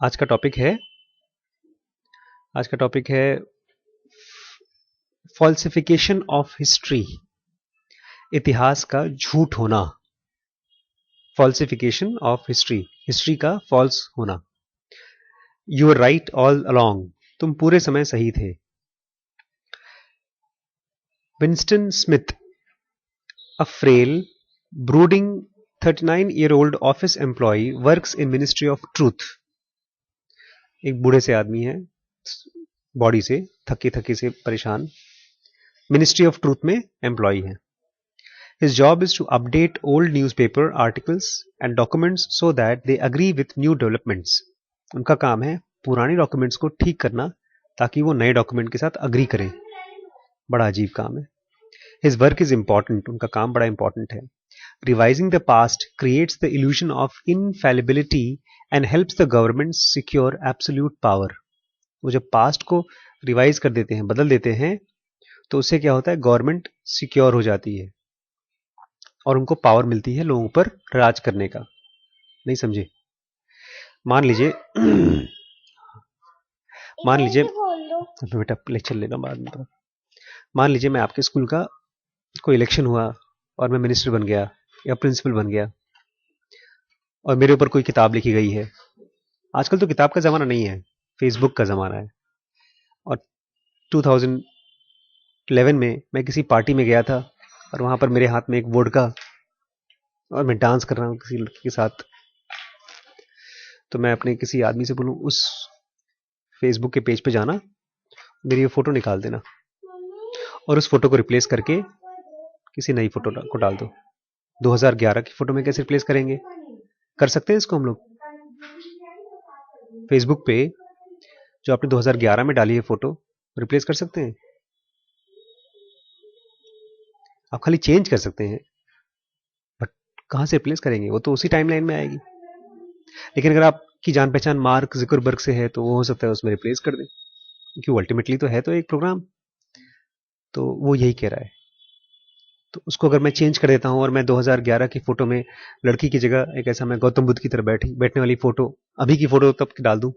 आज का टॉपिक है आज का टॉपिक है फॉल्सिफिकेशन ऑफ हिस्ट्री। इतिहास का झूठ होना। फॉल्सिफिकेशन ऑफ हिस्ट्री, हिस्ट्री का फॉल्स होना। You are right all along, तुम पूरे समय सही थे। Winston Smith, a frail brooding 39-year-old office employee works in ministry of truth. एक बूढ़े से आदमी है, बॉडी से थके थके से परेशान, मिनिस्ट्री ऑफ ट्रूथ में एम्प्लॉय है। His job is to update old newspaper articles and documents so that they agree with new developments. उनका काम है पुराने डॉक्यूमेंट्स को ठीक करना ताकि वो नए डॉक्यूमेंट के साथ अग्री करें। बड़ा अजीब काम है। His work is important. उनका काम बड़ा इंपॉर्टेंट है। Revising the past creates the illusion of infallibility and helps the government secure absolute power. वो जब पास्ट को रिवाइज कर देते हैं, बदल देते हैं, तो उससे क्या होता है, गवर्नमेंट सिक्योर हो जाती है और उनको पावर मिलती है लोगों पर राज करने का। नहीं समझे? मान लीजिए बेटा लेक्चर लेना बाद में तो। मान लीजिए मैं आपके स्कूल का कोई इलेक्शन हुआ और मैं मिनिस्टर बन गया या प्रिंसिपल बन गया और मेरे ऊपर कोई किताब लिखी गई है। आजकल तो किताब का ज़माना नहीं है, फेसबुक का ज़माना है। और 2011 में मैं किसी पार्टी में गया था और वहाँ पर मेरे हाथ में एक वोडका और मैं डांस कर रहा हूँ किसी लड़की के साथ। तो मैं अपने किसी आदमी से बोलूँ उस फेसबुक के पेज पे जाना, मेरी ये फ़ोटो निकाल देना और उस फोटो को रिप्लेस करके किसी नई फोटो को डाल दो। 2011 की फोटो में कैसे रिप्लेस करेंगे? कर सकते हैं इसको हम लोग। फेसबुक पे जो आपने 2011 में डाली है फोटो, रिप्लेस कर सकते हैं। आप खाली चेंज कर सकते हैं, बट कहाँ से रिप्लेस करेंगे? वो तो उसी टाइमलाइन में आएगी। लेकिन अगर आपकी जान पहचान मार्क जुकरबर्ग से है तो वो हो सकता है उसमें रिप्लेस कर दें, क्योंकि वो अल्टीमेटली तो है तो एक प्रोग्राम। तो वो यही कह रहा है। तो उसको अगर मैं चेंज कर देता हूं और मैं 2011 की फोटो में लड़की की जगह एक ऐसा मैं गौतम बुद्ध की तरह बैठने वाली फोटो, अभी की फोटो तब की डाल दूं,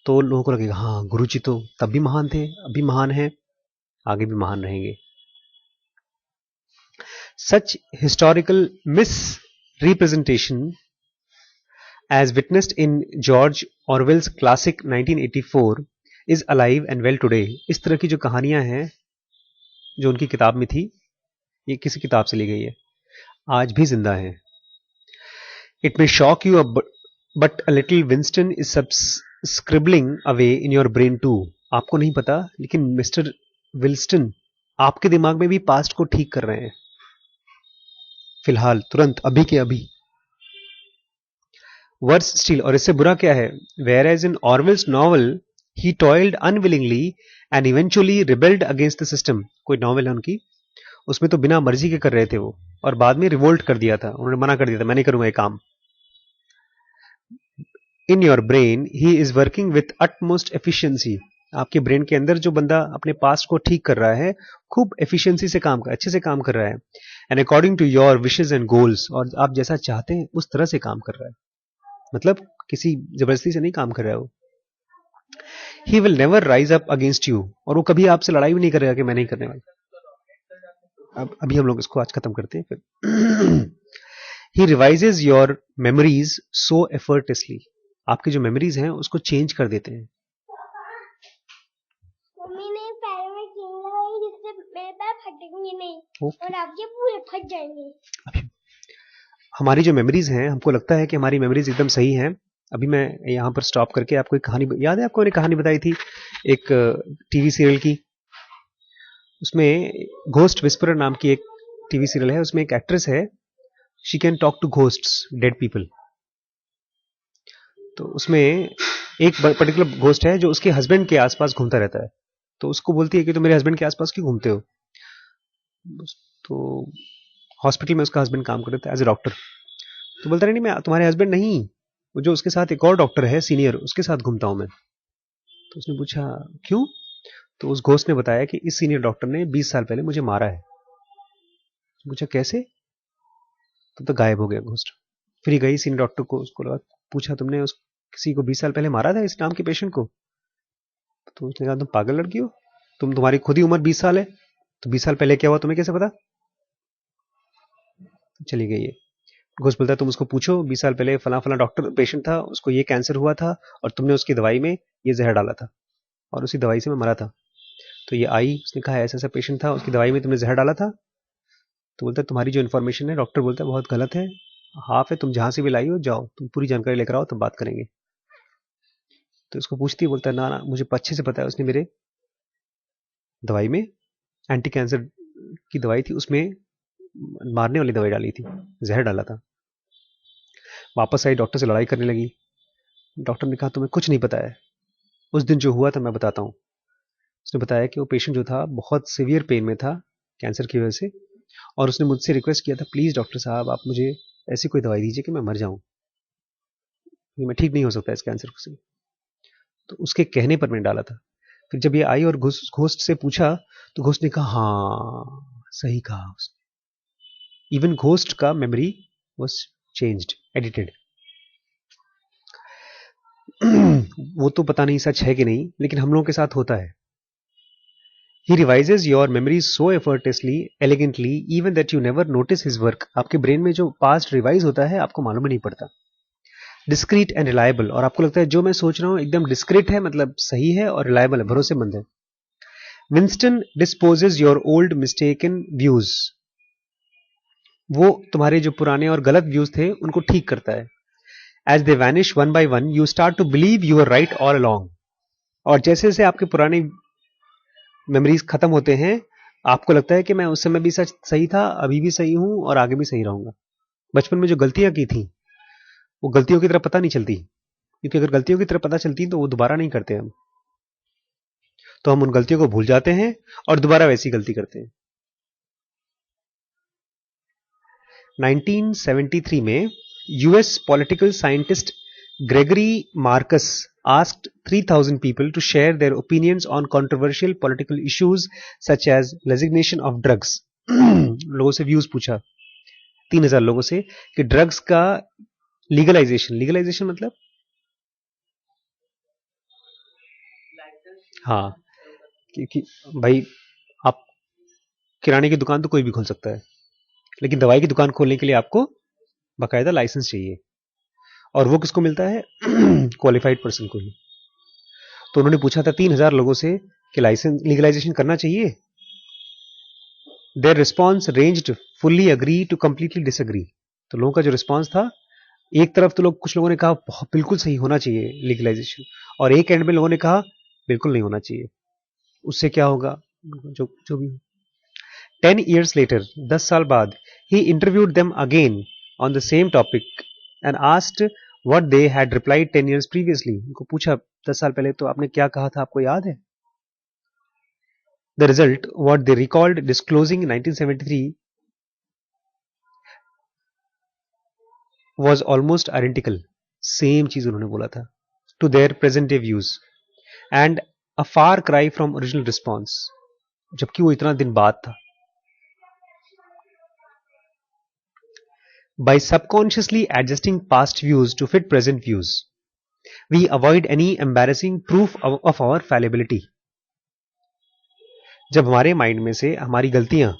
तो लोगों को लगेगा हाँ गुरुजी तो तब भी महान थे, अभी महान हैं, आगे भी महान रहेंगे। सच historical misrepresentation as witnessed in George Orwell's classic 1984 is alive and well today. इस तरह की जो कहानियां हैं जो उनकी किताब में थी, ये किसी किताब से ली गई है, आज भी जिंदा है। It may shock you but a little Winston is scribbling away in your brain too. आपको नहीं पता लेकिन मिस्टर विल्स्टन आपके दिमाग में भी पास्ट को ठीक कर रहे हैं, फिलहाल तुरंत अभी के अभी। वर्स स्टिल, और इससे बुरा क्या है, whereas in Orwell's novel he toiled unwillingly and eventually rebelled against the system. कोई नॉवल है उनकी, उसमें तो बिना मर्जी के कर रहे थे वो, और बाद में रिवोल्ट कर दिया था, उन्होंने मना कर दिया था मैं नहीं करूंगा ये काम। In your brain he is working with utmost efficiency. आपके ब्रेन के अंदर जो बंदा अपने पास्ट को ठीक कर रहा है, खूब एफिशिएंसी से काम कर, अच्छे से काम कर रहा है, and according to your wishes and goals, और आप जैसा चाहते हैं उस तरह से काम कर रहा है। मतलब किसी जबरदस्ती से नहीं काम कर रहा है वो। He will never rise up against you, और वो कभी आपसे लड़ाई भी नहीं करेगा कि मैं नहीं करने वाला। अब अभी हम लोग इसको आज खत्म करते हैं फिर। ही रिवाइजेज योर मेमोरीज सो एफर्टलेसली। आपकी जो मेमोरीज हैं उसको चेंज कर देते हैं। मम्मी ने पैर में कील लगाई जिससे मेरे पैर फटेंगे नहीं और आपके पूरे फट जाएंगे। हमारी जो मेमोरीज हैं, हमको लगता है कि हमारी मेमोरीज एकदम सही हैं। अभी मैं यहाँ पर स्टॉप करके आपको एक कहानी, याद है आपको मैंने कहानी बताई थी एक टीवी सीरियल की, उसमें घोस्ट विस्परर नाम की एक टीवी सीरियल है, उसमें एक एक्ट्रेस है, she can talk to ghosts, dead people. तो उसमें एक पर्टिकुलर घोस्ट है जो उसके हस्बैंड के आसपास घूमता रहता है। तो उसको बोलती है कि तुम मेरे हस्बैंड के आसपास क्यों घूमते हो? तो हॉस्पिटल में उसका हस्बैंड काम करता है एज ए डॉक्टर। तो बोलता नहीं मैं तुम्हारे हस्बैंड नहीं, वो जो उसके साथ एक और डॉक्टर है सीनियर, उसके साथ घूमता हूं मैं। तो उसने पूछा क्यों? तो उस घोस्ट ने बताया कि इस सीनियर डॉक्टर ने 20 साल पहले मुझे मारा है। पूछा कैसे? तो गायब हो गया घोस्ट। फिर गई सीनियर डॉक्टर को, उसको लगा पूछा तुमने उस किसी को 20 साल पहले मारा था इस नाम के पेशेंट को? तो उसने कहा तुम पागल लड़की हो, तुम्हारी खुद ही उम्र 20 साल है, तो 20 साल पहले क्या हुआ तुम्हें कैसे पता? चली गई है। घोष बोलता है तुम उसको पूछो 20 साल पहले फला फला डॉक्टर पेशेंट था, उसको ये कैंसर हुआ था और तुमने उसकी दवाई में ये जहर डाला था और उसी दवाई से मैं मरा था। तो ये आई, उसने कहा ऐसा ऐसा पेशेंट था, उसकी दवाई में तुमने जहर डाला था। तो बोलता है तुम्हारी जो इन्फॉर्मेशन है, डॉक्टर बोलता है बहुत गलत है, हाफ है, तुम जहां से भी लाई हो जाओ, तुम पूरी जानकारी लेकर आओ तब बात करेंगे। तो इसको पूछती है, बोलता है ना ना मुझे अच्छे से पता है, उसने मेरे दवाई में एंटी कैंसर की दवाई थी, उसमें मारने वाली दवाई डाली थी, जहर डाला था। वापस आई, डॉक्टर से लड़ाई करने लगी। डॉक्टर ने कहा तुम्हें कुछ नहीं पता है, उस दिन जो हुआ था मैं बताता हूँ। उसने बताया कि वो पेशेंट जो था बहुत सीवियर पेन में था कैंसर की वजह से, और उसने मुझसे रिक्वेस्ट किया था प्लीज़ डॉक्टर साहब आप मुझे ऐसी कोई दवाई दीजिए कि मैं मर जाऊं, मैं ठीक नहीं हो सकता इस कैंसर से। तो उसके कहने पर मैंने डाला था। फिर जब ये आई और घोस्ट से पूछा तो घोस्ट ने कहा हाँ सही कहा उसने। इवन घोस्ट का मेमोरी वॉज चेंज्ड, एडिटेड। वो तो पता नहीं सच है कि नहीं, लेकिन हम लोगों के साथ होता है। He revises your memories so effortlessly, elegantly, even that you never notice his work. आपके ब्रेन में जो पास्ट रिवाइज होता है आपको मालूम ही नहीं पड़ता। डिस्क्रीट एंड रिलायबल, और आपको लगता है जो मैं सोच रहा हूं एकदम डिस्क्रीट है, मतलब सही है, और रिलायबल है, भरोसेमंद है। Winston disposes your old mistaken views, वो तुम्हारे जो पुराने और गलत व्यूज थे उनको ठीक करता है। As they vanish one by one you start to believe you are right all along, और जैसे जैसे आपके पुराने मेमोरीज खत्म होते हैं आपको लगता है कि मैं उस समय भी सच सही था, अभी भी सही हूं और आगे भी सही रहूंगा। बचपन में जो गलतियां की थी वो गलतियों की तरह पता नहीं चलती, क्योंकि अगर गलतियों की तरह पता चलती तो वो दोबारा नहीं करते हम, तो हम उन गलतियों को भूल जाते हैं और दोबारा वैसी गलती करते हैं। 1973 में US political scientist Gregory Marcus asked 3,000 people to share their opinions on controversial political issues such as resignation of drugs. लोगों से व्यूज पूछा 3,000 लोगों से कि ड्रग्स का लीगलाइजेशन मतलब, हाँ, क्योंकि भाई आप किराने की दुकान तो कोई भी खोल सकता है, लेकिन दवाई की दुकान खोलने के लिए आपको बाकायदा लाइसेंस चाहिए, और वो किसको मिलता है? क्वालिफाइड पर्सन को ही। तो उन्होंने पूछा था 3,000 लोगों से कि लाइसेंस लीगलाइजेशन करना चाहिए। Their response ranged fully agree to completely disagree. तो लोगों का जो रिस्पॉन्स था, एक तरफ तो लोग, कुछ लोगों ने कहा बिल्कुल सही होना चाहिए लीगलाइजेशन, और एक एंड में लोगों ने कहा बिल्कुल नहीं होना चाहिए, उससे क्या होगा, जो जो भी। 10 years later, 10 साल बाद, he interviewed them again on the same topic and asked what they had replied 10 years previously. उनको पूछा 10 साल पहले तो आपने क्या कहा था, आपको याद है? The result, what they recalled disclosing in 1973, was almost identical. Same चीज उन्होंने बोला था to their present day views and a far cry from original response, जबकि वो इतना दिन बाद था। By subconsciously adjusting past views to fit present views, we avoid any embarrassing proof of our fallibility. जब हमारे माइंड में से हमारी गलतियां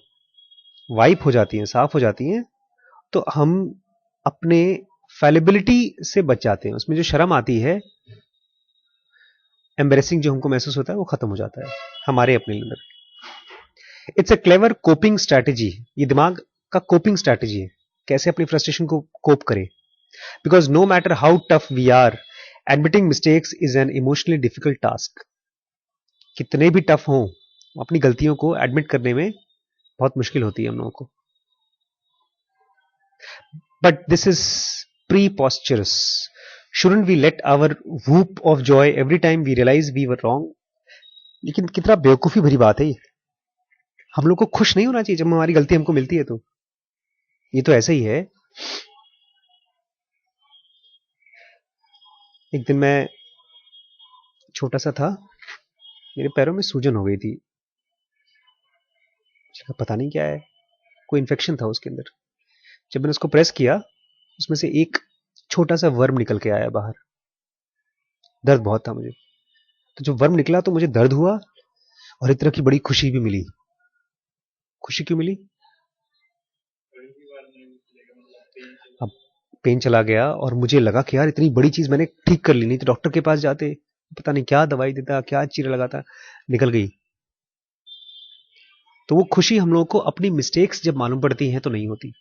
वाइप हो जाती हैं, साफ हो जाती हैं, तो हम अपने फैलिबिलिटी से बच जाते हैं। उसमें जो शर्म आती है, एम्बेरेसिंग जो हमको महसूस होता है, वो खत्म हो जाता है हमारे अपने अंदर। It's a clever coping strategy, ये दिमाग का कोपिंग स्ट्रैटेजी है, कैसे अपनी फ्रस्ट्रेशन को कोप करें। Because no matter how tough we are, admitting mistakes is an emotionally difficult task. कितने भी टफ हों, अपनी गलतियों को एडमिट करने में बहुत मुश्किल होती है हम लोगों को। But this is preposterous. Shouldn't we let our whoop of joy every time we realize we were wrong? लेकिन कितना बेवकूफी भरी बात है ये। हम लोग को खुश नहीं होना चाहिए जब हमारी गलती हमको मिलती है, तो ये तो ऐसा ही है। एक दिन मैं छोटा सा था, मेरे पैरों में सूजन हो गई थी, पता नहीं क्या है, कोई इन्फेक्शन था उसके अंदर। जब मैंने उसको प्रेस किया, उसमें से एक छोटा सा वर्म निकल के आया बाहर, दर्द बहुत था मुझे। तो जब वर्म निकला तो मुझे दर्द हुआ और एक तरह की बड़ी खुशी भी मिली। खुशी क्यों मिली? अब पेन चला गया और मुझे लगा कि यार इतनी बड़ी चीज मैंने ठीक कर ली, नहीं तो डॉक्टर के पास जाते, पता नहीं क्या दवाई देता, क्या चीरा लगाता, निकल गई। तो वो खुशी हम लोगों को अपनी मिस्टेक्स जब मालूम पड़ती हैं तो नहीं होती,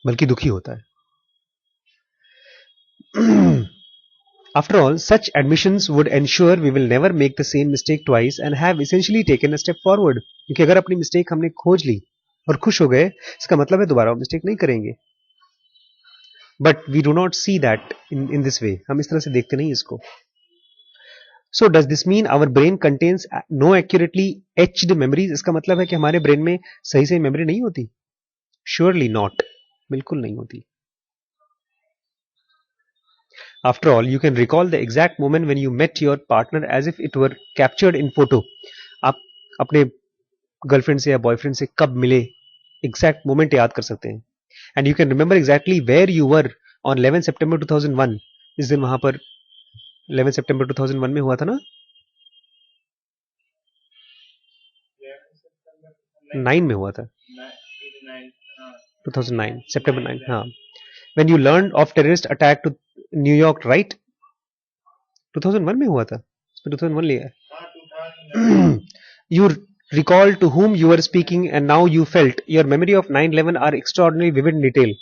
बल्कि दुखी होता है। After all, such admissions would ensure we will never make the same mistake twice and have essentially taken a step forward. क्योंकि अगर अपनी मिस्टेक हमने खोज ली और खुश हो गए, इसका मतलब है दोबारा मिस्टेक नहीं करेंगे। But we do not see that in this way. हम इस तरह से देखते नहीं इसको। So does this mean our brain contains no accurately etched memories? इसका मतलब है कि हमारे ब्रेन में सही सही मेमोरी नहीं होती? Surely not. बिल्कुल नहीं होती। After all, you can recall the exact moment when you met your partner as if it were captured in photo. आप अपने गर्लफ्रेंड से या बॉयफ्रेंड से कब मिले, एग्जैक्ट मोमेंट याद कर सकते हैं। And you can remember exactly where you were on 11 सितंबर 2001. इस दिन वहां पर 11 सितंबर 2001 में हुआ था ना, 9 में हुआ था, 2009 सितंबर 9. हाँ, when you learned of terrorist attack to New York, right? 2001 में हुआ था, 2001 लिया है। You recall to whom you were speaking and now you felt your memory of 9/11 are extraordinarily vivid in detail.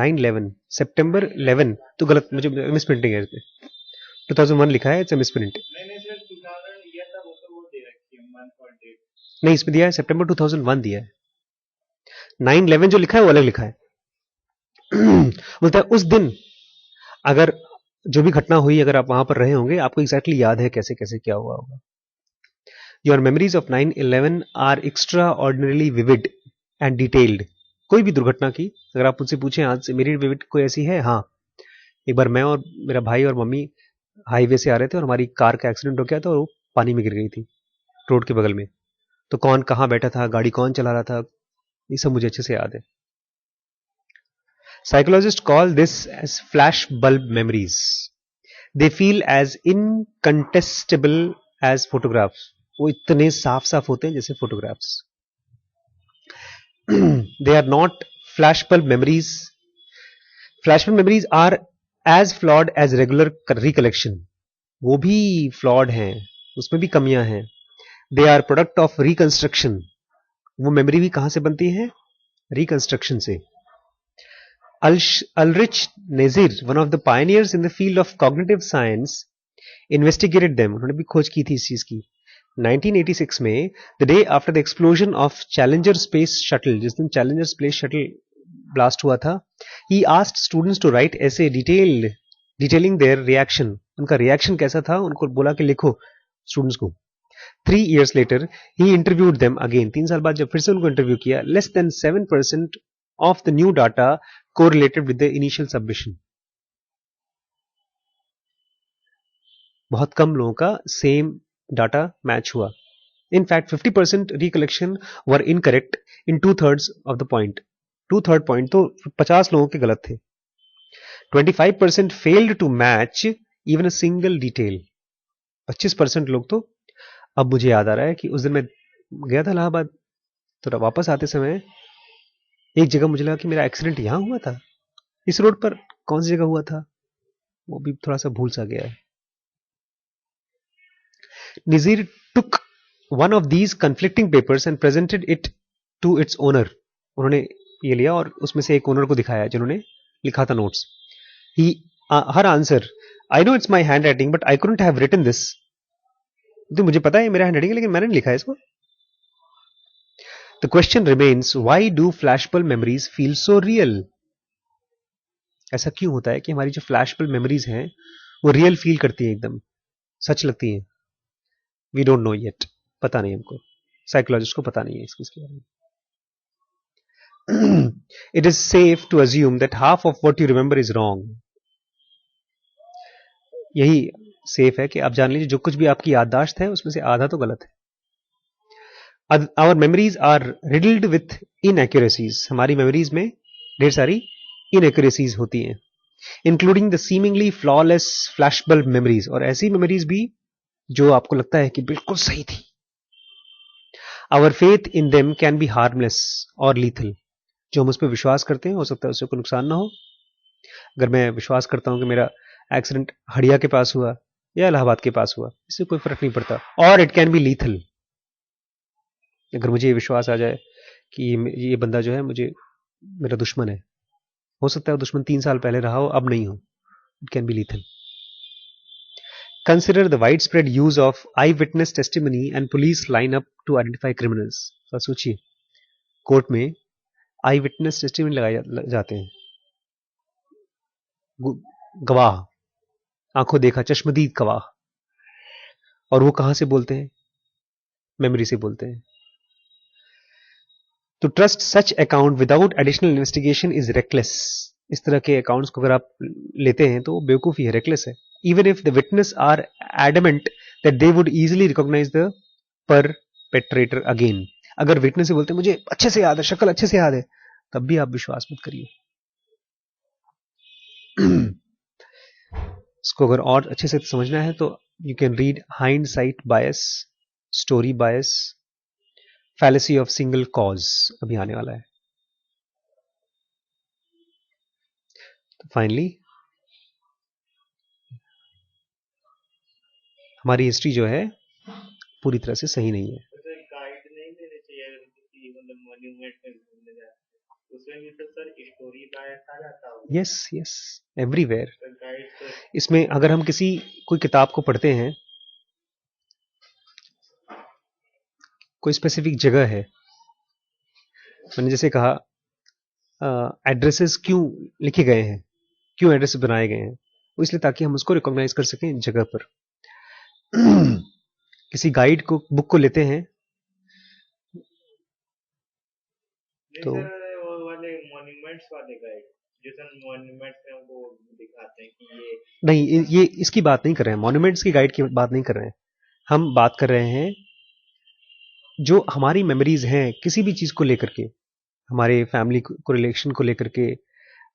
9/11 सितंबर 11 तो गलत, मुझे मिस प्रिंटिंग है इसमें, 2001 लिखा है, इट्स मिस प्रिंट। नहीं, इसमें दिया है सितंबर 2001 दिया है, 9/11 जो लिखा है वो अलग लिखा है। बोलता है उस दिन अगर जो भी घटना हुई, अगर आप वहां पर रहे होंगे, आपको एग्जैक्टली याद है कैसे कैसे क्या हुआ होगा। Your memories of 9/11 are extraordinarily vivid and detailed. कोई भी दुर्घटना की अगर आप मुझसे पूछें आज से मेरी विविड कोई ऐसी है, हाँ, एक बार मैं और मेरा भाई और मम्मी हाईवे से आ रहे थे और हमारी कार का एक्सीडेंट हो गया था और वो पानी में गिर गई थी रोड के बगल में। तो कौन कहाँ बैठा था, गाड़ी कौन चला रहा था, ये सब मुझे अच्छे से याद है। Psychologists call this as flash bulb memories. They feel as incontestable as photographs. वो इतने साफ साफ होते हैं जैसे photographs. They are not flash bulb memories. Flash bulb memories are as flawed as regular recollection. वो भी flawed हैं, उसमें भी कमियां हैं। They are product of reconstruction. वो मेमोरी भी कहां से बनती है? रिकंस्ट्रक्शन से। Ulrich Nazir, one of the pioneers in the field of cognitive science, investigated them. उन्होंने भी खोज की थी इस चीज की। 1986 में, the day after the explosion of Challenger Space Shuttle, जिस दिन Challenger Space Shuttle blast हुआ था, he asked students to write essay detailing their reaction. उनका रिएक्शन कैसा था, उनको बोला कि लिखो स्टूडेंट्स को। 3 years later, he interviewed them again. 3 साल बाद जब फिर से उनको इंटरव्यू किया, less than 7% of the new data correlated with the initial submission. बहुत कम लोगों का सेम डाटा मैच हुआ। In fact, 50% recollection were incorrect in 2/3 of the point. 2/3 point तो 50 लोगों के गलत थे। 25% failed to match even a single detail. 25% लोग तो, अब मुझे याद आ रहा है कि उस दिन मैं गया था इलाहाबाद, तो वापस आते समय एक जगह मुझे लगा कि मेरा एक्सीडेंट यहां हुआ था, इस रोड पर कौन सी जगह हुआ था, वो भी थोड़ा सा भूल सा गया है। Nazir took one of these conflicting papers and presented it to its owner. उन्होंने ये लिया और उसमें से एक ओनर को दिखाया जिन्होंने लिखा था notes. Her answer, I know it's my handwriting, but I couldn't have written this. तो मुझे पता है मेरा हैंडराइटिंग है, लेकिन मैंने नहीं लिखा है इसको। The question remains, why do flashbulb memories feel so real? ऐसा क्यों होता है कि हमारी जो फ्लैशबल्ब मेमोरीज हैं वो रियल फील करती हैं, एकदम सच लगती हैं? वी डोंट नो येट, पता नहीं हमको, साइकोलॉजिस्ट को पता नहीं है इसके बारे में। It is safe to assume that half of what you remember is wrong. यही सेफ है कि आप जान लीजिए जो कुछ भी आपकी याददाश्त है उसमें से आधा तो गलत है। Our memories are riddled with inaccuracies. हमारी मेमोरीज में ढेर सारी इनएक्यूरेसीज होती हैं, including the seemingly flawless flashbulb memories, और ऐसी मेमोरीज भी जो आपको लगता है कि बिल्कुल सही थी. Our faith in them can be harmless और लीथल. जो हम उस पर विश्वास करते हैं हो सकता है उससे कोई नुकसान ना हो. अगर मैं विश्वास करता हूं कि मेरा एक्सीडेंट हड़िया के पास हुआ या इलाहाबाद के पास हुआ, इससे कोई फर्क नहीं पड़ता. और इट कैन बी लीथल. अगर मुझे ये विश्वास आ जाए कि ये बंदा जो है मुझे मेरा दुश्मन है, हो सकता है दुश्मन 3 साल पहले रहा हो, अब नहीं हो. It can be lethal. Consider the widespread use of eyewitness testimony and police lineup to identify criminals. तो सोचिए, कोर्ट में आई विटनेस टेस्टिमनी लगाए जाते हैं. गवाह, आंखों देखा, चश्मदीद गवाह. और वो कहां से बोलते हैं? मेमोरी से बोलते हैं. To trust such account without additional investigation is reckless. इस तरह के अकाउंट्स को अगर आप लेते हैं तो बेवकूफी है, रेकलेस है. Even if the witness are adamant that they would easily recognize the perpetrator again. अगर विटनेस से बोलते हैं मुझे अच्छे से याद है, शक्ल अच्छे से याद है, तब भी आप विश्वास मत करिए. इसको अगर और अच्छे से समझना है तो you can read hindsight bias, story bias, fallacy of single cause, अभी आने वाला है. तो फाइनली हमारी हिस्ट्री जो है पूरी तरह से सही नहीं है. गाइड नहीं लेने चाहिए अगर किसी मतलब मॉन्यूमेंट में घूमने जाते हैं, उसमें भी तो सर स्टोरी बायस आ जाता होगा. Yes yes, everywhere. गाइड तो इसमें अगर हम किसी कोई किताब को पढ़ते हैं, कोई स्पेसिफिक जगह है, मैंने जैसे कहा एड्रेसेस क्यों लिखे गए हैं, क्यों एड्रेस बनाए गए हैं, वो इसलिए ताकि हम उसको रिकॉग्नाइज कर सकें जगह पर. किसी गाइड को बुक को लेते हैं तो वो वाले मॉन्यूमेंट्स वाले गाइड जो सर मॉन्यूमेंट्स में हमको दिखाते हैं कि ये नहीं, ये इसकी बात नहीं कर रहे हैं, मॉन्यूमेंट्स की गाइड की बात नहीं कर रहे हैं. हम बात कर रहे हैं जो हमारी मेमोरीज हैं किसी भी चीज को लेकर के, हमारे फैमिली को रिलेशन को लेकर के,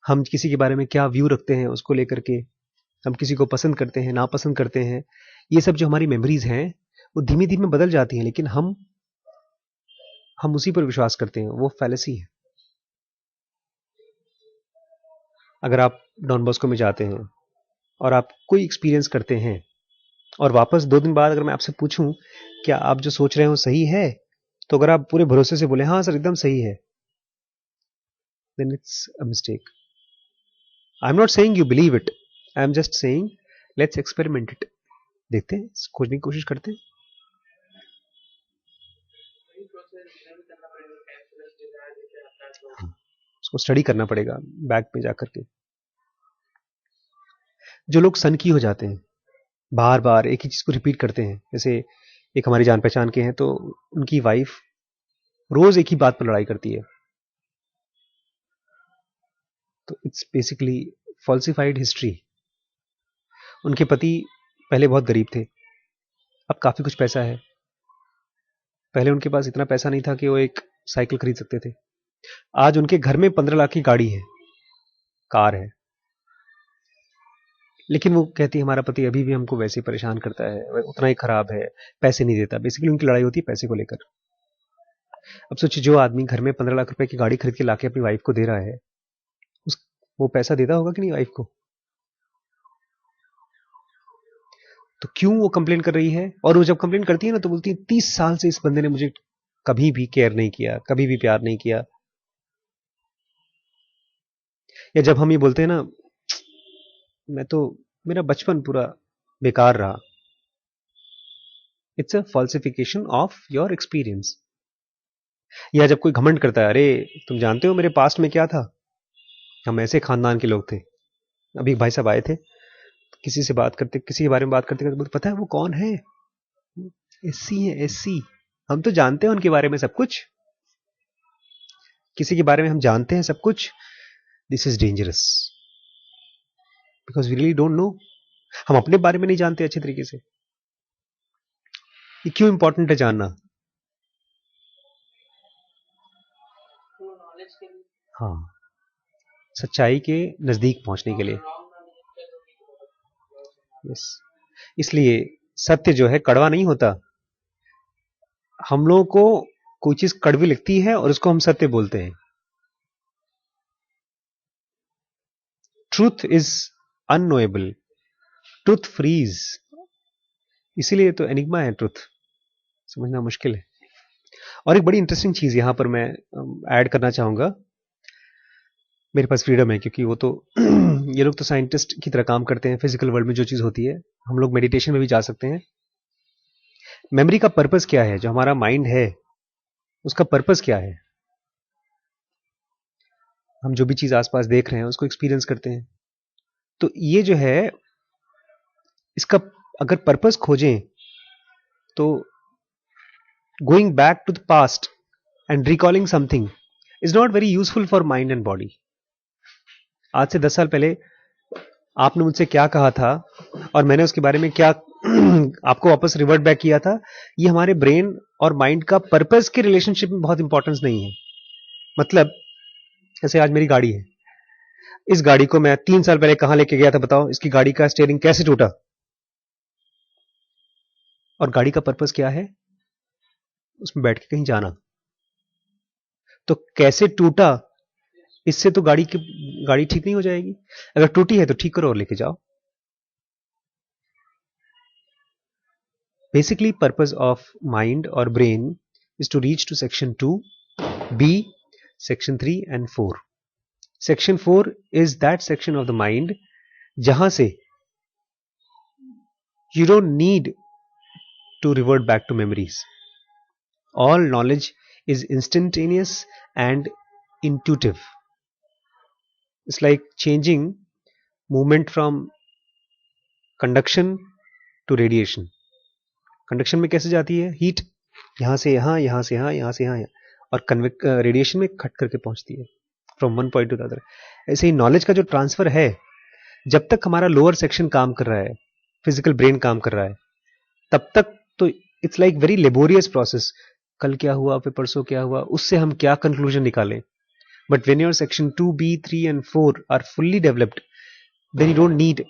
हम किसी के बारे में क्या व्यू रखते हैं उसको लेकर के, हम किसी को पसंद करते हैं नापसंद करते हैं, ये सब जो हमारी मेमोरीज हैं वो धीमे धीमे बदल जाती हैं, लेकिन हम उसी पर विश्वास करते हैं. वो फैलेसी है. अगर आप डॉन बॉस्को में जाते हैं और आप कोई एक्सपीरियंस करते हैं और वापस 2 दिन बाद अगर मैं आपसे पूछूं क्या आप जो सोच रहे हो सही है, तो अगर आप पूरे भरोसे से बोले हाँ सर एकदम सही है, then it's a mistake. I am not saying you believe it, I am just saying let's experiment it. देखते हैं, खोजने की कोशिश करते हैं. उसको स्टडी करना पड़ेगा बैक पे जाकर के. जो लोग सन की हो जाते हैं, बार बार एक ही चीज को रिपीट करते हैं, जैसे एक हमारी जान पहचान के हैं तो उनकी वाइफ रोज एक ही बात पर लड़ाई करती है, तो इट्स बेसिकली फॉल्सिफाइड हिस्ट्री. उनके पति पहले बहुत गरीब थे, अब काफी कुछ पैसा है. पहले उनके पास इतना पैसा नहीं था कि वो एक साइकिल खरीद सकते थे. आज उनके घर में 15 लाख की गाड़ी है, कार है, लेकिन वो कहती है हमारा पति अभी भी हमको वैसे ही परेशान करता है, उतना ही खराब है, पैसे नहीं देता. बेसिकली उनकी लड़ाई होती है पैसे को लेकर. अब सोचिए जो आदमी घर में 15 लाख रुपए की गाड़ी खरीद के लाके अपनी वाइफ को दे रहा है, वो पैसा देता होगा कि नहीं वाइफ को? तो क्यों वो कंप्लेन कर रही है? और वो जब कंप्लेन करती है ना तो बोलती है 30 साल से इस बंदे ने मुझे कभी भी केयर नहीं किया, कभी भी प्यार नहीं किया. या जब हम ये बोलते हैं ना मैं तो, मेरा बचपन पूरा बेकार रहा, it's a falsification of your experience. या जब कोई घमंड करता है अरे तुम जानते हो मेरे पास्ट में क्या था, हम ऐसे खानदान के लोग थे. अभी एक भाई साहब आए थे, किसी से बात करते, किसी के बारे में बात करते करते बोलते पता है वो कौन है, एससी है एससी. हम तो जानते हैं उनके बारे में सब कुछ, किसी के बारे में हम जानते हैं सब कुछ. This is dangerous because we really don't know. हम अपने बारे में नहीं जानते अच्छे तरीके से. ये क्यों इंपॉर्टेंट है जानना? हाँ, सच्चाई के नजदीक पहुंचने के लिए। यस, इसलिए सत्य जो है कड़वा नहीं होता। हम लोगों को कोई चीज कड़वी लगती है और उसको हम सत्य बोलते हैं। Truth is unknowable, truth frees, इसीलिए तो एनिग्मा है ट्रूथ, समझना मुश्किल है। और एक बड़ी इंटरेस्टिंग चीज यहां पर मैं ऐड करना चाहूंगा। मेरे पास फ्रीडम है क्योंकि वो तो ये लोग तो साइंटिस्ट की तरह काम करते हैं। फिजिकल वर्ल्ड में जो चीज होती है, हम लोग मेडिटेशन में भी जा सकते हैं। मेमोरी का पर्पस क्या है? जो हमारा माइंड है उसका पर्पस क्या है? हम जो भी चीज आसपास देख रहे हैं उसको एक्सपीरियंस करते हैं। तो ये जो है, इसका अगर पर्पस खोजें तो going back to the past and recalling something is not very useful for mind and body. आज से 10 साल पहले आपने मुझसे क्या कहा था और मैंने उसके बारे में क्या आपको वापस रिवर्ट बैक किया था, ये हमारे ब्रेन और माइंड का पर्पस के रिलेशनशिप में बहुत इंपॉर्टेंस नहीं है। मतलब जैसे आज मेरी गाड़ी है, इस गाड़ी को मैं 3 साल पहले कहां लेके गया था बताओ? इसकी गाड़ी का स्टीयरिंग कैसे टूटा? और गाड़ी का पर्पस क्या है? उसमें बैठ के कहीं जाना। तो कैसे टूटा, इससे तो गाड़ी ठीक नहीं हो जाएगी। अगर टूटी है तो ठीक करो और लेके जाओ। Basically, purpose of mind or brain is to reach to section 2, B, section 3 and 4. Section 4 is that section of the mind जहां से you don't need to revert back to memories. All knowledge is instantaneous and intuitive. It's like changing movement from conduction to radiation. Conduction में कैसे जाती है? Heat यहां से यहां, यहां से यहां, यहां से यहां, और रेडिएशन में खट करके पहुंचती है from one point two the other. ऐसे ही नॉलेज का जो ट्रांसफर है, जब तक हमारा लोअर सेक्शन काम कर रहा है, फिजिकल ब्रेन काम कर रहा है, तब तक तो it's like very laborious process. कल क्या हुआ, फिर परसों क्या हुआ, उससे हम क्या कंक्लूजन निकालें। But when your section 2B, 3 and 4 are fully developed, then you don't need.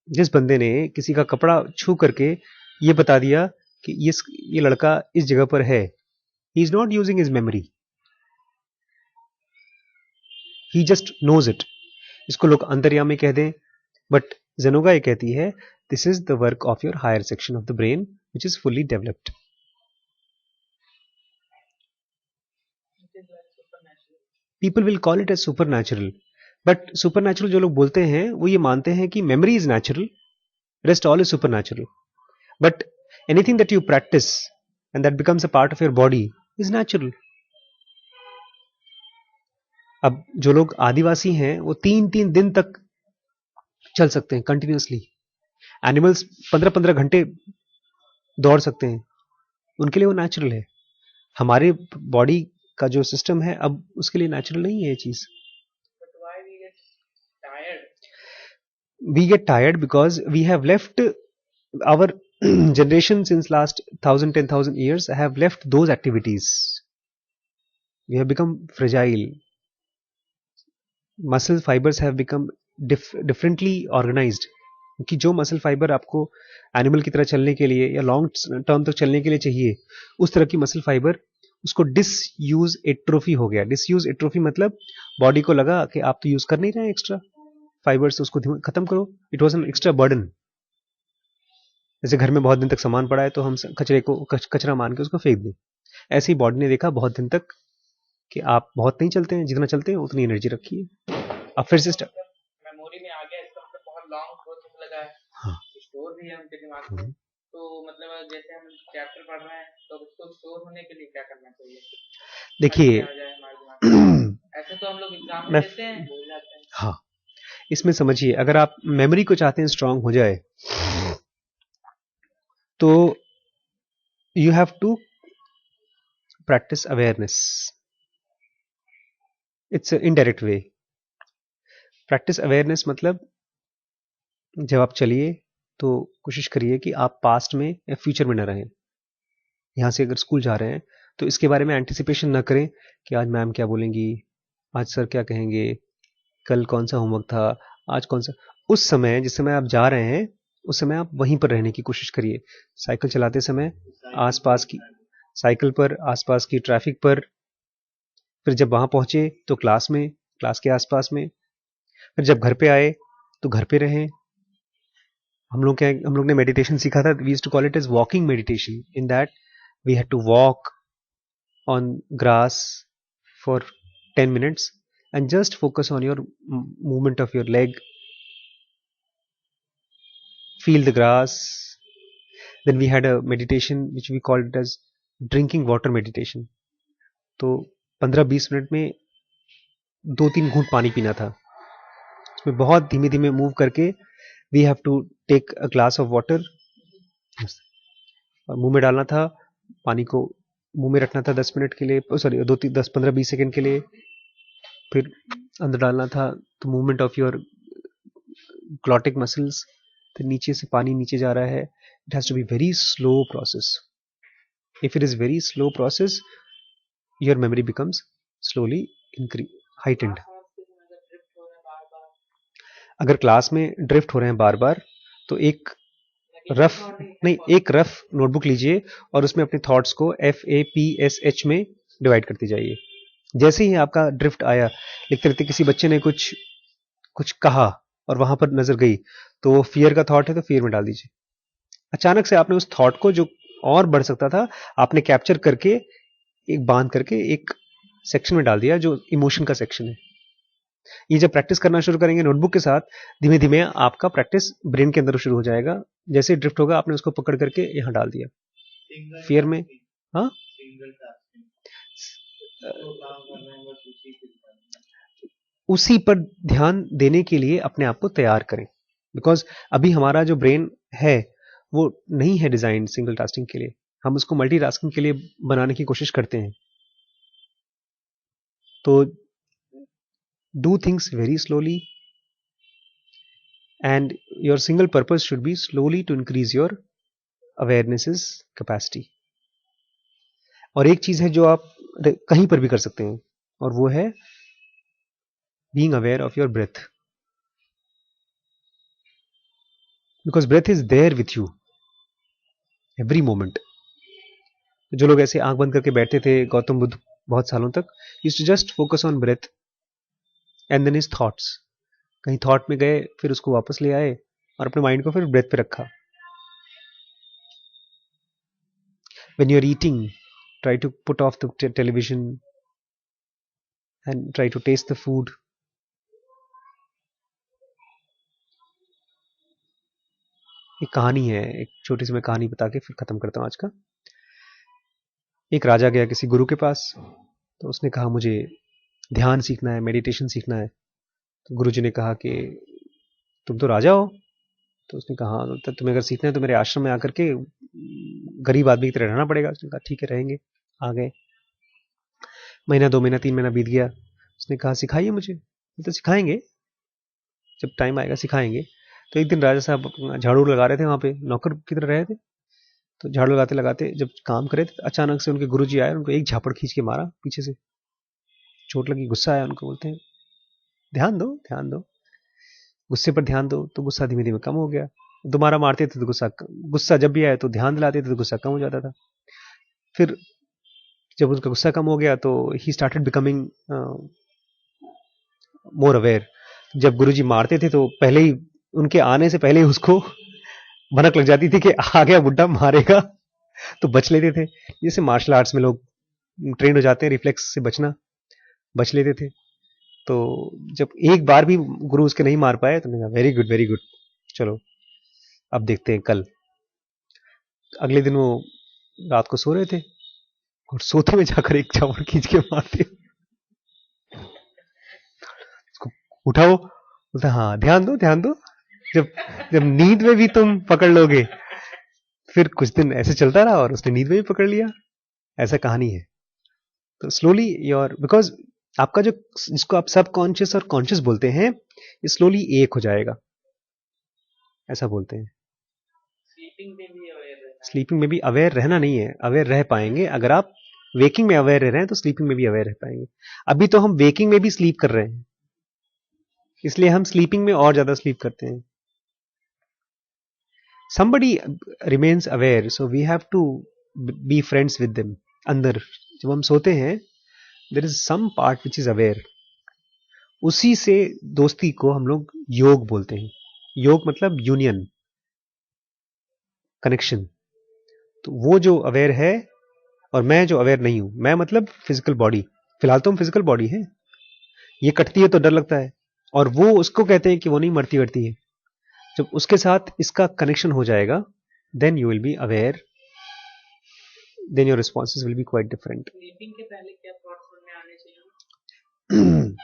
जिस बंदे ने किसी का कपड़ा छू करके ये बता दिया कि ये लड़का इस जगह पर है, he is not using his memory, he just knows it. इसको लोग अंतर्यामी कह दें, बट जेनोगा ये कहती है this is the work of your higher section of the brain which is fully developed. People will call it as supernatural, but supernatural जो लोग बोलते हैं वो ये मानते हैं कि memory is natural, rest all is supernatural. But anything that you practice and that becomes a part of your body is natural. अब जो लोग आदिवासी हैं वो 3-3 दिन तक चल सकते हैं कंटिन्यूसली। एनिमल्स 15-15 घंटे दौड़ सकते हैं, उनके लिए वो नेचुरल है। हमारे बॉडी का जो सिस्टम है अब उसके लिए नेचुरल नहीं है ये चीज। We get tired because we have left our generation since last 1000-10,000 years have left those activities. We have become fragile. Muscle fibers have become differently organized. कि जो मसल फाइबर आपको एनिमल की तरह चलने के लिए या लॉन्ग टर्म तक चलने के लिए चाहिए, उस तरह की मसल फाइबर उसको डिसयूज एट्रोफी हो गया। डिसयूज एट्रोफी मतलब बॉडी को लगा कि आप तो यूज कर नहीं रहे एक्स्ट्रा फाइबर्स, उसको खत्म करो। It was an extra burden. जैसे घर में बहुत दिन तक सामान पड़ा है तो हम कचरे को कचरा मान के उसको फेंक दें, ऐसे ही बॉडी ने देखा बहुत दिन तक कि आप बहुत नहीं चलते हैं, जितना चलते हैं उतनी एनर्जी रखिए। अब फिर से मेमोरी में आ गया, इसका मतलब बहुत लॉन्ग प्रोसेस लगा है। हाँ। स्टोर भी है उनके दिमाग में। तो मतलब जैसे हम चैप्टर पढ़ रहे हैं तो उसको स्टोर होने के लिए क्या करना चाहिए? देखिए ऐसे तो हम लोग एग्जाम में देते हैं, भूल जाते हैं। हाँ, इसमें समझिए, अगर आप मेमोरी को चाहते हैं स्ट्रांग हो जाए तो you have to practice awareness. It's indirect way. Practice awareness मतलब जब आप चलिए तो कोशिश करिए कि आप पास्ट में या फ्यूचर में न रहें। यहाँ से अगर स्कूल जा रहे हैं तो इसके बारे में एंटिसिपेशन न करें कि आज मैम क्या बोलेंगी, आज सर क्या कहेंगे, कल कौन सा होमवर्क था, आज कौन सा, उस समय जिस समय आप जा रहे हैं उस समय आप वहीं पर रहने की कोशिश करिए। साइकिल चलाते समय आसपास की, साइकिल पर आसपास की ट्रैफिक पर, फिर जब वहां पहुंचे तो क्लास में, क्लास के आसपास में, फिर जब घर पे आए तो घर पे रहें। हम लोग ने मेडिटेशन सीखा था, we used to call it as walking meditation, in that we had to walk on grass for 10 minutes and just focus on your movement of your leg, feel the grass. Then we had a meditation which we called it as drinking water meditation. तो 15-20 minute में 2-3 घूंट पानी पीना था, उसमें बहुत धीमे धीमे मूव करके we have to take a glass of water और मुंह में डालना था, पानी को मुंह में रखना था 10 मिनट के लिए, सॉरी 10-15-20 सेकेंड के लिए, फिर अंदर डालना था। तो movement of your glottic muscles, फिर नीचे से पानी नीचे जा रहा है। It has to be very slow process. If it is very slow process your memory becomes slowly heightened. अगर क्लास में ड्रिफ्ट हो रहे हैं बार बार तो एक रफ नोटबुक लीजिए और उसमें अपने थॉट्स को FAPSH में डिवाइड करती जाइए। जैसे ही आपका ड्रिफ्ट आया, लिखते लिखते किसी बच्चे ने कुछ कहा और वहां पर नजर गई तो वो फियर का थॉट है तो फियर में डाल दीजिए। अचानक से आपने उस थॉट को जो और बढ़ सकता था आपने कैप्चर करके एक बांध करके एक सेक्शन में डाल दिया जो इमोशन का सेक्शन है। ये जब प्रैक्टिस करना शुरू करेंगे नोटबुक के साथ, धीमे धीमे आपका प्रैक्टिस ब्रेन के अंदर शुरू हो जाएगा। जैसे ड्रिफ्ट होगा आपने उसको पकड़ करके यहाँ डाल दिया फियर में। हाँ, उसी पर ध्यान देने के लिए अपने आप को तैयार करें, बिकॉज अभी हमारा जो ब्रेन है वो नहीं है डिजाइन सिंगल टास्किंग के लिए, हम उसको मल्टीटास्किंग के लिए बनाने की कोशिश करते हैं। तो do things very slowly and your single purpose should be slowly to increase your awareness's capacity। और एक चीज है जो आप कहीं पर भी कर सकते हैं और वो है being aware of your breath, because breath is there with you every moment। जो लोग ऐसे आंख बंद करके बैठते थे गौतम बुद्ध बहुत सालों तक, used to just focus on breath and then his thoughts। कहीं थॉट में गए फिर उसको वापस ले आए और अपने माइंड को फिर ब्रेथ पे रखा। When you are eating, try to put off the television and try to taste the food। एक कहानी है, एक छोटी सी मैं कहानी बता के फिर खत्म करता हूँ आज का। एक राजा गया किसी गुरु के पास, तो उसने कहा मुझे ध्यान सीखना है, मेडिटेशन सीखना है। तो गुरुजी ने कहा कि तुम तो राजा हो। तो उसने कहा तो तुम्हें अगर सीखना है तो मेरे आश्रम में आकर के गरीब आदमी की तरह रहना पड़ेगा। उसने कहा ठीक है रहेंगे। आ गए, महीना 2 महीना 3 महीना बीत गया। उसने कहा सिखाइए मुझे। तो सिखाएंगे, जब टाइम आएगा सिखाएंगे। तो एक दिन राजा साहब झाड़ू लगा रहे थे, वहां पे नौकर की तरह रहे थे। तो झाड़ू लगाते लगाते जब काम करे थे अचानक से उनके गुरुजी आए, उनको एक झापड़ खींच के मारा पीछे से, चोट लगी, गुस्सा आया उनको। बोलते हैं ध्यान दो ध्यान दो, गुस्से पर ध्यान दो। तो गुस्सा धीमे धीमे कम हो गया। दोबारा मारते थे तो गुस्सा जब भी आए तो ध्यान दिलाते थे तो गुस्सा कम हो जाता था। फिर जब उनका गुस्सा कम हो गया तो he started becoming more aware. जब गुरुजी मारते थे तो पहले ही उनके आने से पहले ही उसको भनक लग जाती थी कि आ गया बुड्ढा मारेगा, तो बच लेते थे। जैसे मार्शल आर्ट्स में लोग ट्रेन हो जाते हैं रिफ्लेक्स से बचना, बच लेते थे। तो जब एक बार भी गुरु उसके नहीं मार पाए तो मैंने कहा वेरी गुड, चलो अब देखते हैं कल। अगले दिन वो रात को सो रहे थे और सोते में जाकर एक चावल खींच के मारते। उसको उठाओ, बोलता हाँ ध्यान दो ध्यान दो। जब नींद में भी तुम पकड़ लोगे। फिर कुछ दिन ऐसे चलता रहा और उसने नींद में भी पकड़ लिया। ऐसा कहानी है। तो स्लोली योर, बिकॉज आपका जो जिसको आप सब कॉन्शियस और कॉन्शियस बोलते हैं ये स्लोली एक हो जाएगा, ऐसा बोलते हैं। स्लीपिंग में भी अवेयर रहना नहीं है, अवेयर रह पाएंगे अगर आप वेकिंग में अवेयर रह रहे हैं तो स्लीपिंग में भी अवेयर रह पाएंगे। अभी तो हम वेकिंग में भी स्लीप कर रहे हैं। इसलिए हम स्लीपिंग में और ज्यादा स्लीप करते हैं. Somebody remains aware, so we have to be friends with them. अंदर जब हम सोते हैं, there is some part which is aware. उसी से दोस्ती को हम लोग योग बोलते हैं. योग मतलब यूनियन, कनेक्शन. तो वो जो अवेयर है और मैं जो अवेयर नहीं हूं, मैं मतलब फिजिकल बॉडी. फिलहाल तो हम फिजिकल बॉडी है. ये कटती है तो डर लगता है, और वो उसको कहते हैं कि वो नहीं मरती वरती है. जब उसके साथ इसका कनेक्शन हो जाएगा, then you will be aware, then your responses will be quite different. Sleeping के पहले क्या थॉट्स मन में आने चाहिए?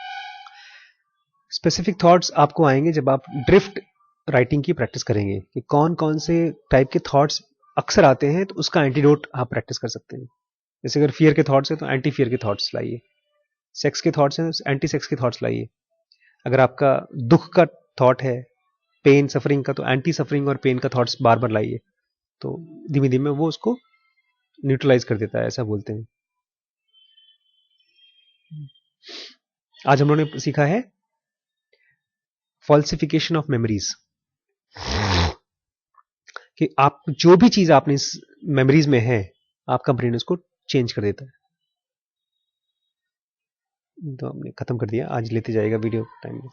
स्पेसिफिक थॉट्स आपको आएंगे जब आप ड्रिफ्ट राइटिंग की प्रैक्टिस करेंगे, कि कौन कौन से टाइप के थॉट्स अक्सर आते हैं, तो उसका एंटीडोट आप प्रैक्टिस कर सकते हैं. जैसे अगर फियर के थॉट्स है तो एंटी फियर के थॉट्स लाइए. सेक्स के थॉट्स हैं तो एंटी सेक्स के थॉट्स लाइए. अगर आपका दुख का थॉट है, पेन सफरिंग का, तो एंटी सफरिंग और पेन का थॉट्स बार बार लाइए. तो धीमे धीमे वो उसको न्यूट्रलाइज कर देता है, ऐसा बोलते हैं. आज हम लोगों ने सीखा है फॉल्सिफिकेशन ऑफ मेमोरीज, कि आप जो भी चीज आपने इस मेमोरीज में है, आपका ब्रेन उसको चेंज कर देता है. तो हमने खत्म कर दिया. आज लेते जाएगा वीडियो टाइम में.